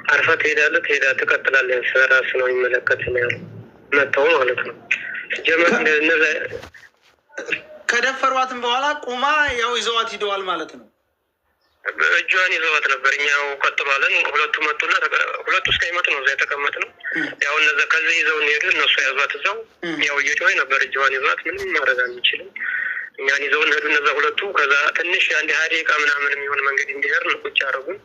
አርፈህ ትሄዳለህ ትቀጥላለህ። ስለራስህ ነው የሚመለከት ነው ያለው መተው ማለት ነው። ጀመር እነዛ ከደፈሯትም በኋላ ቁማ ያው ይዘዋት ሂደዋል ማለት ነው። እጇን ይዘዋት ነበር። እኛው ቀጥሏለን። ሁለቱ መጡና ሁለቱ እስከሚመጡ ነው እዛ የተቀመጥነው። ያው እነዛ ከዚህ ይዘው ሄዱ። እነሱ ያዟት እዛው ያው እየጮኸ ነበር። እጇን ይዘዋት ምንም ማድረግ አንችልም። እኛን ይዘውን ሄዱ እነዛ ሁለቱ። ከዛ ትንሽ አንድ 20 ደቂቃ ምናምን የሚሆን መንገድ እንዲሄድ ነው ቁጭ አደረጉን።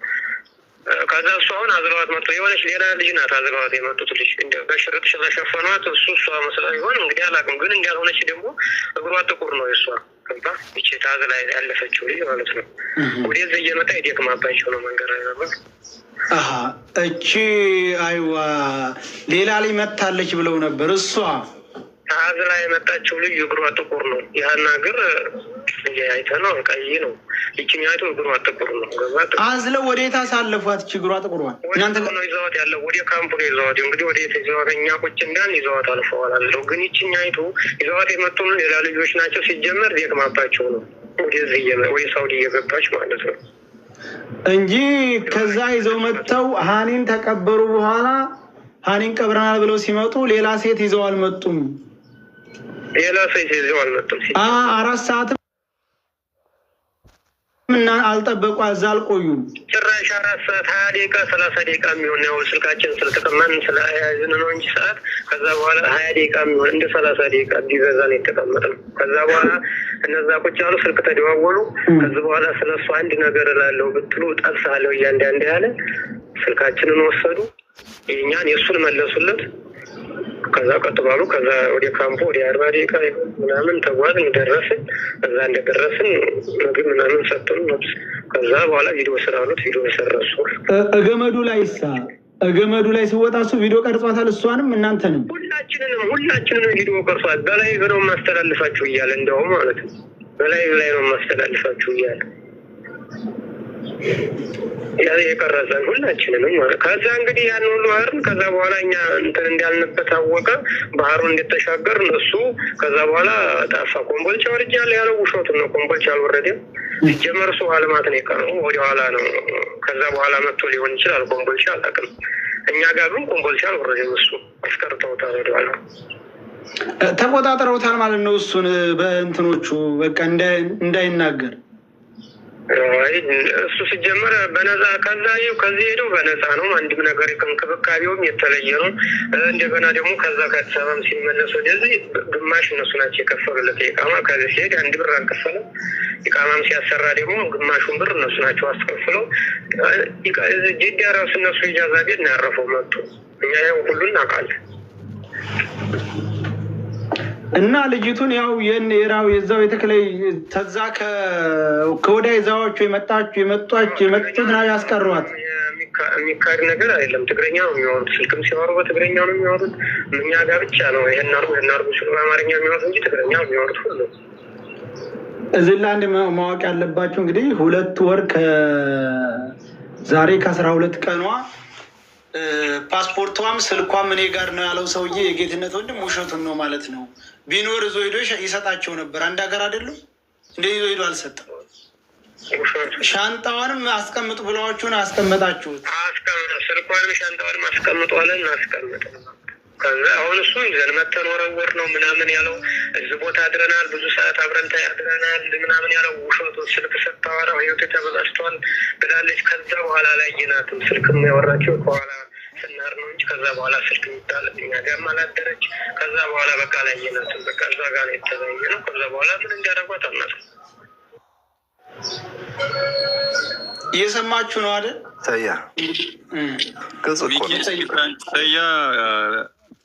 ከዛ እሱ አሁን አዝለዋት መጥቶ የሆነች ሌላ ልጅ ናት አዝለዋት የመጡት ልጅ እንደ በሽርጥ ስለሸፈኗት እሷ መስላ ይሆን እንግዲህ አላውቅም። ግን እንዳልሆነች ደግሞ እግሯ ጥቁር ነው የእሷ ከባ እቺ ታዝላ ያለፈችው ልጅ ማለት ነው። ወደዚህ እየመጣ ይደክማባቸው ነው መንገድ ነበር። እቺ አይዋ ሌላ ላይ መታለች ብለው ነበር። እሷ ታዝላ የመጣችው ልጅ እግሯ ጥቁር ነው። ያና እግር አይተህ ነው ቀይ ነው። ይችኛቱ እግሯ ጥቁር ነው። አዝለው ወዴት አሳለፏት? እቺ እግሯ ጥቁር እናንተ ነው ይዘዋት ያለው ወደ ካምፑ ነው ይዘዋት። እንግዲህ ወደ ይዘዋት እኛ ቁጭ እንዳልን ይዘዋት አልፈዋል አለው። ግን ይችኛይቱ ይዘዋት የመጡ ሌላ ልጆች ናቸው። ሲጀመር ደክማባቸው ነው ወደዚህ ወይ ሳውዲ እየገባች ማለት ነው እንጂ ከዛ ይዘው መጥተው ሀኒን ተቀበሩ። በኋላ ሀኒን ቀብረናል ብለው ሲመጡ ሌላ ሴት ይዘው አልመጡም። ሌላ ሴት ይዘው አልመጡም። 4 ሰዓት እና አልጠበቁ እዛ አልቆዩም። ጭራሽ 4 ሰዓት 20 ደቂቃ 30 ደቂቃ የሚሆን ያው ስልካችን ስለተቀማን ስለያዝን ነው እንጂ ሰዓት። ከዛ በኋላ 20 ደቂቃ የሚሆን እንደ 30 ደቂቃ ቢበዛ ነው የተቀመጥነው። ከዛ በኋላ እነዛ ቁጭ ያሉ ስልክ ተደዋወሉ። ከዛ በኋላ ስለሱ አንድ ነገር እላለሁ ብትሉ ጠብሳለሁ እያንዳንዱ ያለ ስልካችንን ወሰዱ። የኛን የሱን መለሱለት። ከዛ ቀጥባሉ። ከዛ ወደ ካምፖ ወደ 40 ደቂቃ ምናምን ተጓዝን። ደረስን። እዛ እንደደረስን ምግብ ምናምን ሰጡን። ከዛ በኋላ ቪዲዮ ስራሉት ቪዲዮ ሰረሱ። እገመዱ ላይ ሲወጣ እሱ ቪዲዮ ቀርጿታል። እሷንም እናንተንም ሁላችንንም ቪዲዮ ቀርጿል። በላይ ነው ማስተላልፋችሁ እያለ እንደውም ማለት ነው በላይ ነው ማስተላልፋችሁ እያለ ያ የቀረጸን ሁላችንንም ማለት። ከዛ እንግዲህ ያን ሁሉ አይደል። ከዛ በኋላ እኛ እንትን እንዳልንበት አወቀ። ባህሩን እንደተሻገር እሱ ከዛ በኋላ ጠፋ። ኮምቦልቻ ወርጃለሁ ያለው ውሾቱን ነው። ኮምቦልቻ አልወረደም። ሲጀመር እሱ አልማት ነው የቀረው። ወደ ኋላ ነው። ከዛ በኋላ መጥቶ ሊሆን ይችላል። ኮምቦልቻ አላውቅም። እኛ ጋር ግን ኮምቦልቻ አልወረደም። እሱ አስቀርተውታል። ወደ ኋላ ተቆጣጥረውታል ማለት ነው። እሱን በእንትኖቹ በቃ እንዳይናገር እሱ ሲጀመር በነፃ ከዚህ ሄደው በነፃ ነው። አንድም ነገር እንክብካቤውም የተለየ ነው። እንደገና ደግሞ ከዛ ከአዲስ አበባም ሲመለሱ ወደዚህ ግማሽ እነሱ ናቸው የከፈሉለት የቃማ። ከዚህ ሲሄድ 1 ብር አልከፈለም። ኢቃማም ሲያሰራ ደግሞ ግማሹን ብር እነሱ ናቸው አስከፍለው። ጅዳ ራሱ እነሱ ኢጃዛ ቤት ነው ያረፈው መጡ። እኛ ያው ሁሉ እናውቃለን። እና ልጅቱን ያው የራው የዛው የተከለይ ተዛ ከወዳ ይዛዎቹ የመጡት ነው ያስቀሯት። የሚካድ ነገር አይደለም። ትግረኛ ነው የሚያወሩት። ስልክም ሲያወሩ በትግረኛ ነው የሚያወሩት። እኛ ጋር ብቻ ነው ይሄን አርጉ ሲሉ በአማርኛ የሚያወሩት እንጂ ትግረኛ ነው የሚያወሩት ሁሉ። እዚህ ላይ አንድ ማወቅ ያለባቸው እንግዲህ 2 ወር ከዛሬ ከ12 ቀኗ ፓስፖርቷም ስልኳም እኔ ጋር ነው ያለው ሰውዬ የጌትነት ወንድም ውሸቱን ነው ማለት ነው። ቢኖር ይዞ ሄዶ ይሰጣቸው ነበር። አንድ ሀገር አይደለም እንደ ይዞ ሄዶ አልሰጠም። ሻንጣዋንም አስቀምጡ ብለዋችሁን አስቀመጣችሁት። ስልኳንም ሻንጣዋንም አስቀምጧለን አስቀምጥ። ከዛ አሁን እሱ ይዘን መተን ወረወር ነው ምናምን ያለው። እዚህ ቦታ አድረናል፣ ብዙ ሰዓት አብረን አድረናል ምናምን ያለው ውሸቱ። ስልክ ስታወራ ህይወት ተበላሽቷል ብላለች። ከዛ በኋላ ላይ ይናትም ስልክ የሚያወራቸው ከኋላ ስናር ነው እንጂ ከዛ በኋላ ስልክ የሚባል እኛ ጋርም አላደረች። ከዛ በኋላ በቃ ላይ ይናትም በቃ እዛ ጋር ነው የተለያየ ነው። ከዛ በኋላ ምን እንዲያደርጓት አናውቅም። እየሰማችሁ ነው አይደል? ሰያ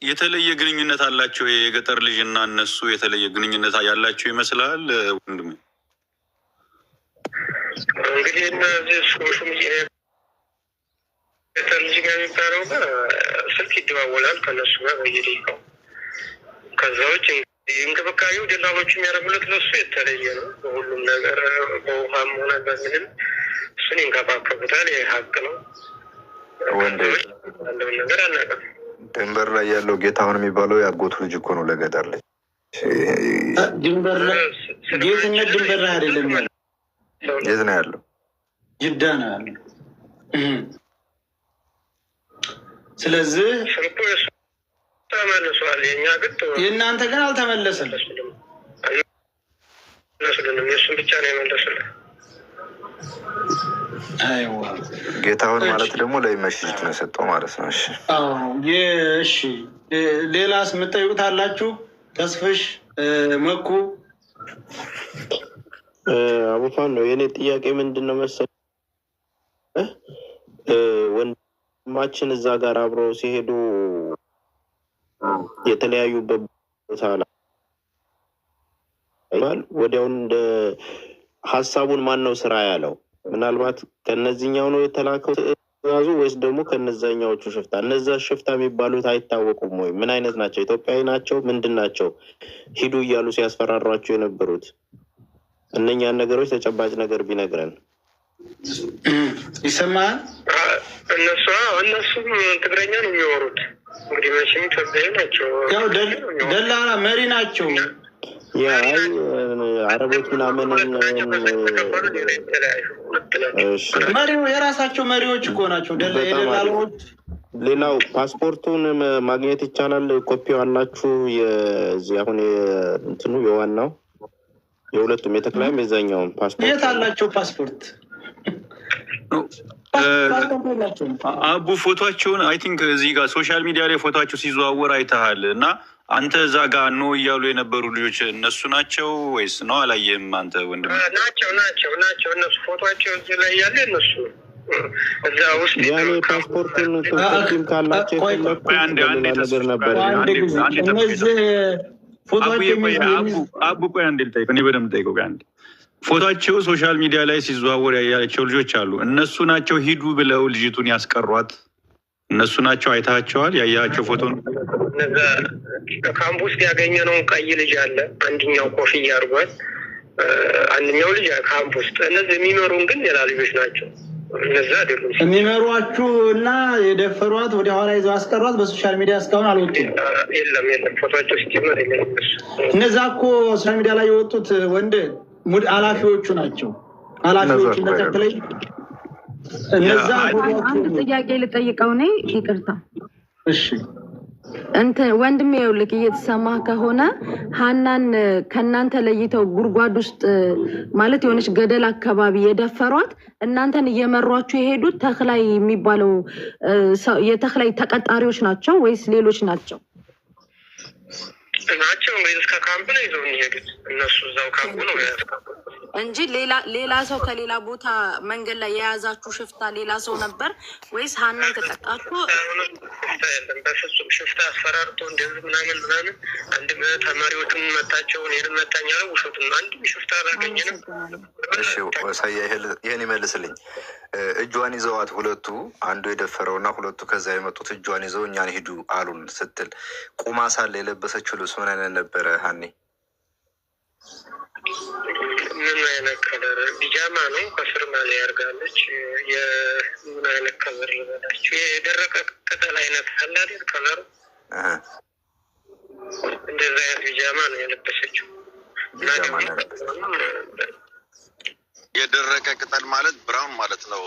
የተለየ ግንኙነት አላቸው። የገጠር ልጅ እና እነሱ የተለየ ግንኙነት ያላቸው ይመስላል ወንድሜ። እንግዲህ እነዚህ ሶሹም የገጠር ልጅ ጋር የሚባለው ጋር ስልክ ይደዋወላል ከነሱ ጋር በየደቂቃው። ከዛ ውጭ እንክብካቤው ደላሎቹ የሚያደርጉለት ለሱ የተለየ ነው። በሁሉም ነገር በውሃም ሆነ በምንም እሱን ይንከባከቡታል። ይህ ሀቅ ነው። ያለውን ነገር አናውቅም። ድንበር ላይ ያለው ጌታሁን የሚባለው ያጎቱ ልጅ እኮ ነው። ለገጠር ልጅ ድንበር ላይ ጌትነት ድንበር ላይ አይደለም ያለው። የት ነው ያለው? ጅዳ ነው ያለው። ስለዚህ ስልኩ የሱ ተመልሷል። የእኛ ግን የእናንተ ግን አልተመለሰም። መስሉንም የእሱን ብቻ ነው የመለሱልን። አይዋ ጌታውን ማለት ደግሞ ለይመሽጅት ነው የሰጠው ማለት ነው። እሺ እሺ፣ ሌላስ የምትጠይቁት አላችሁ? ተስፍሽ መኩ አቡፋን ነው የኔ ጥያቄ ምንድን ነው መሰለህ፣ ወንድማችን እዛ ጋር አብረው ሲሄዱ የተለያዩበት ቦታ ላይ ወዲያውን እንደ ሀሳቡን ማን ነው ስራ ያለው? ምናልባት ከነዚህኛው ነው የተላከው ትእዛዙ ወይስ ደግሞ ከነዛኛዎቹ ሽፍታ? እነዛ ሽፍታ የሚባሉት አይታወቁም ወይ? ምን አይነት ናቸው? ኢትዮጵያዊ ናቸው? ምንድን ናቸው? ሂዱ እያሉ ሲያስፈራሯቸው የነበሩት እነኛን ነገሮች ተጨባጭ ነገር ቢነግረን ይሰማል። እነሱም ትግረኛ ነው የሚወሩት። እንግዲህ መቼም ኢትዮጵያዊ ናቸው። ያው ደላላ መሪ ናቸው። አረቦች ምናምን መሪው የራሳቸው መሪዎች እኮ ናቸው ደላላዎች። ሌላው ፓስፖርቱን ማግኘት ይቻላል? ኮፒው አላችሁ? የዚህ አሁን እንትኑ የዋናው የሁለቱም የተክላይም የዛኛውም ፓስፖርት የት አላቸው? ፓስፖርት አቡ ፎቶቸውን አይ ቲንክ እዚህ ጋር ሶሻል ሚዲያ ላይ ፎቶቸው ሲዘዋወር አይተሃል። እና አንተ እዛ ጋር ኖ እያሉ የነበሩ ልጆች እነሱ ናቸው ወይስ ነው? አላየህም አንተ ወንድም? ናቸው እነሱ ፎቶቸው እዚህ ላይ ያለ እነሱ እዛ ውስጥ ያኔ ፓስፖርቱን ኮፒም ካላቸው ነገር ነበር። አቡ ቆይ አንዴ ልጠይቀው፣ እኔ በደምብ ጠይቀው። አንዴ ፎቶቸው ሶሻል ሚዲያ ላይ ሲዘዋወር ያያቸው ልጆች አሉ። እነሱ ናቸው ሂዱ ብለው ልጅቱን ያስቀሯት? እነሱ ናቸው? አይታቸዋል? ያያቸው ፎቶ ነው። እነዛ ካምፕ ውስጥ ያገኘነውን ቀይ ልጅ አለ፣ አንድኛው ኮፍያ አድርጓል፣ አንድኛው ልጅ ካምፕ ውስጥ። እነዚህ የሚመሩን ግን ሌላ ልጆች ናቸው። እነዛ አይደሉም የሚመሯችሁ እና የደፈሯት ወደ ኋላ ይዘው አስቀሯት። በሶሻል ሚዲያ እስካሁን አልወጡም። የለም ፎቶቸው ሲጀመር የለም። እነዛ እኮ ሶሻል ሚዲያ ላይ የወጡት ወንድ ሙድ ኃላፊዎቹ ናቸው። ኃላፊዎቹ ተከትለኝ እነዛ አንድ ጥያቄ ልጠይቀው ነኝ። ይቅርታ እሺ። ወንድሜ ይኸውልህ፣ እየተሰማህ ከሆነ ሀናን ከእናንተ ለይተው ጉድጓድ ውስጥ ማለት የሆነች ገደል አካባቢ የደፈሯት እናንተን እየመሯችሁ የሄዱት ተክላይ የሚባለው የተክላይ ተቀጣሪዎች ናቸው ወይስ ሌሎች ናቸው? ናቸው እንግዲህ እስከ ካምፕ ነው ይዘው የሚሄዱት እነሱ እዛው ካምፕ ነው እንጂ ሌላ ሰው ከሌላ ቦታ መንገድ ላይ የያዛችሁ ሽፍታ ሌላ ሰው ነበር ወይስ ሀና የተቀጣችሁ? የለም በፍጹም ሽፍታ አስፈራርቶ እንደዚህ ምናምን አንድ ተማሪዎቹን መታቸውን ይህን መታኝ ያለ ውሸቱ ነው። አንድም ሽፍታ አላገኘንም። እሺ ወሳያ ይህን ይመልስልኝ። እጇን ይዘዋት ሁለቱ አንዱ የደፈረውና ሁለቱ ከዛ የመጡት እጇን ይዘው እኛን ሂዱ አሉን ስትል ቁማ ሳለ የለበሰችው ልብስ ምን አይነት ነበረ ሀኒ? ምን አይነት ከለር? ቢጃማ ነው፣ ከስር ማሊያ ያርጋለች። የምን አይነት ከለር ልበላችሁ? የደረቀ ቅጠል አይነት አለ አይደል? ከለሩ እንደዛ አይነት ቢጃማ ነው የለበሰችው። የደረቀ ቅጠል ማለት ብራውን ማለት ነው።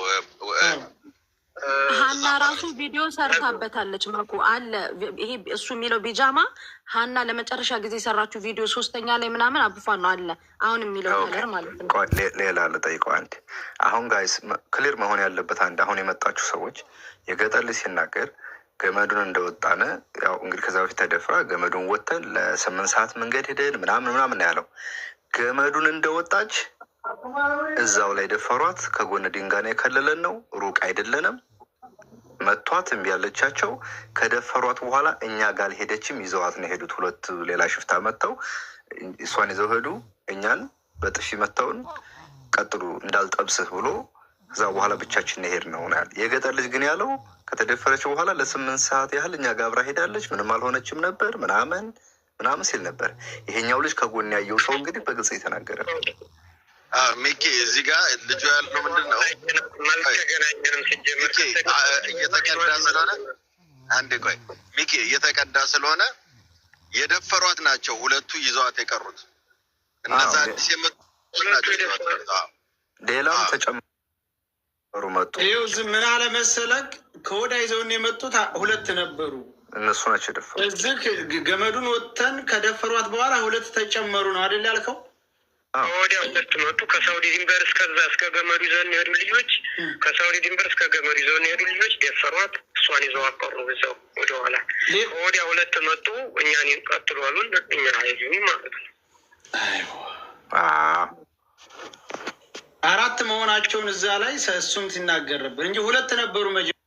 ሀና ራሱ ቪዲዮ ሰርታበታለች። መኩ አለ ይሄ እሱ የሚለው ቢጃማ ሀና ለመጨረሻ ጊዜ የሰራችው ቪዲዮ 3ኛ ላይ ምናምን አቡፋን ነው አለ አሁን የሚለው ከለር ማለት ነው። ሌላ ልጠይቀው አንድ። አሁን ጋይስ ክሊር መሆን ያለበት አንድ አሁን የመጣችሁ ሰዎች የገጠር ልጅ ሲናገር ገመዱን እንደወጣነ ያው እንግዲህ ከዛ በፊት ተደፍራ ገመዱን ወተን ለ8 ሰዓት መንገድ ሄደን ምናምን ያለው ገመዱን እንደወጣች እዛው ላይ ደፈሯት። ከጎን ድንጋይ የከለለን ነው፣ ሩቅ አይደለንም። መቷት እምቢ ያለቻቸው ከደፈሯት በኋላ እኛ ጋር ሄደችም ይዘዋት ነው ሄዱት። ሁለት ሌላ ሽፍታ መጥተው እሷን ይዘው ሄዱ። እኛን በጥፊ መተውን ቀጥሉ እንዳልጠብስህ ብሎ ከዛ በኋላ ብቻችን ሄድ ነው ያለ። የገጠር ልጅ ግን ያለው ከተደፈረች በኋላ ለ8 ሰዓት ያህል እኛ ጋር አብራ ሄዳለች፣ ምንም አልሆነችም ነበር ምናምን ሲል ነበር። ይሄኛው ልጅ ከጎን ያየው ሰው እንግዲህ በግልጽ የተናገረ ነው። ሚኪ እዚህ ጋር ልጁ ያለው ምንድን ነው? እየተቀዳ ስለሆነ አንዴ ቆይ ሚኪ፣ እየተቀዳ ስለሆነ የደፈሯት ናቸው ሁለቱ ይዘዋት የቀሩት እነዛ አዲስ የመጡ ናቸው። ሌላም ተጨማሪ መጡ። ይኸው ምን አለ መሰለክ ከወዳ ይዘውን የመጡት 2 ነበሩ። እነሱ ናቸው የደፈሩ። እዚህ ገመዱን ወጥተን ከደፈሯት በኋላ 2 ተጨመሩ ነው አይደል ያልከው? ወዲያ 2 መጡ። ከሳውዲ ድንበር እስከዛ እስከ ገመዱ ይዘውን የሄዱ ልጆች ከሳውዲ ድንበር እስከ ገመዱ ይዘውን የሄዱ ልጆች ደፈሯት። እሷን ይዘው አቀሩ እዛው ወደኋላ። ወዲያ 2 መጡ። እኛን ቀጥሉ አሉን። እኛ ሀይሉን ማለት ነው። 4 መሆናቸውን እዛ ላይ እሱም ሲናገር ነበር እንጂ 2 ነበሩ መጀመሪያ።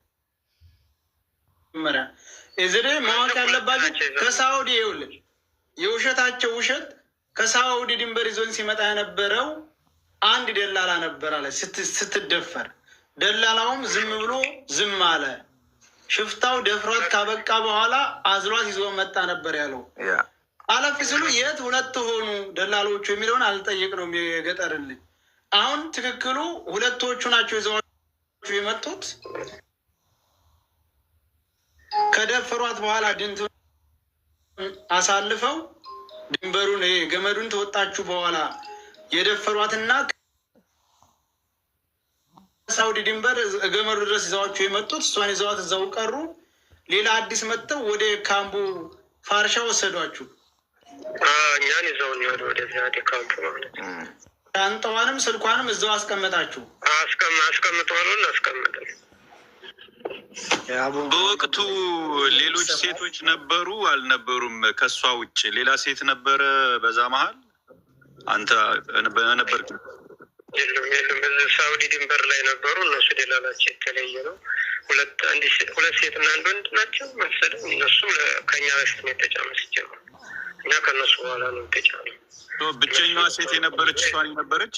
እዚህ ማወቅ ያለባቸው ከሳውዲ ይኸውልህ የውሸታቸው ውሸት ከሳውዲ ድንበር ይዞን ሲመጣ የነበረው አንድ ደላላ ነበር አለ ስትደፈር። ደላላውም ዝም ብሎ ዝም አለ። ሽፍታው ደፍሯት ካበቃ በኋላ አዝሏት ይዞ መጣ ነበር ያለው። አለፍ ሲሉ የት 2 ሆኑ ደላሎቹ የሚለውን አልጠየቅ ነው የገጠርልኝ። አሁን ትክክሉ 2ቶቹ ናቸው ይዘዋቸው የመጡት። ከደፈሯት በኋላ ድንት አሳልፈው ድንበሩን ገመዱን ተወጣችሁ በኋላ የደፈሯትና ሳውዲ ድንበር ገመዱ ድረስ ይዘዋችሁ የመጡት እሷን ይዘዋት እዛው ቀሩ። ሌላ አዲስ መጥተው ወደ ካምቡ ፋርሻ ወሰዷችሁ። እኛን ይዘውን ወደ ወደዚያ ካምፑ ማለት ሻንጣዋንም ስልኳንም እዛው አስቀመጣችሁ። አስቀምጠዋል። አስቀምጠን በወቅቱ ሌሎች ሴቶች ነበሩ አልነበሩም? ከሷ ውጭ ሌላ ሴት ነበረ በዛ መሀል አንተ ነበር? የለም። እዚህ ሳውዲ ድንበር ላይ ነበሩ። እነሱ ደላላቸው የተለየ ነው። 2 ሴትና 1 ወንድ ናቸው መሰለኝ። እነሱ ከኛ በፊት ነው የተጫነው ሲጀምር። እኛ ከእነሱ በኋላ ነው የተጫነው። ብቸኛዋ ሴት የነበረች እሷ ነበረች?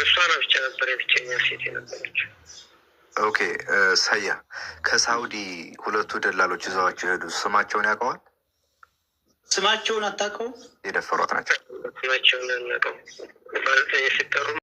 እሷ ብቻ ነበር የብቸኛ ሴት የነበረች። ኦኬ ሰያ ከሳውዲ 2 ደላሎች ይዘዋቸው ሄዱ። ስማቸውን ያውቀዋል? ስማቸውን አታውቀውም? የደፈሯት ናቸው። ስማቸውን ያናቀው ማለት ሲጠሩ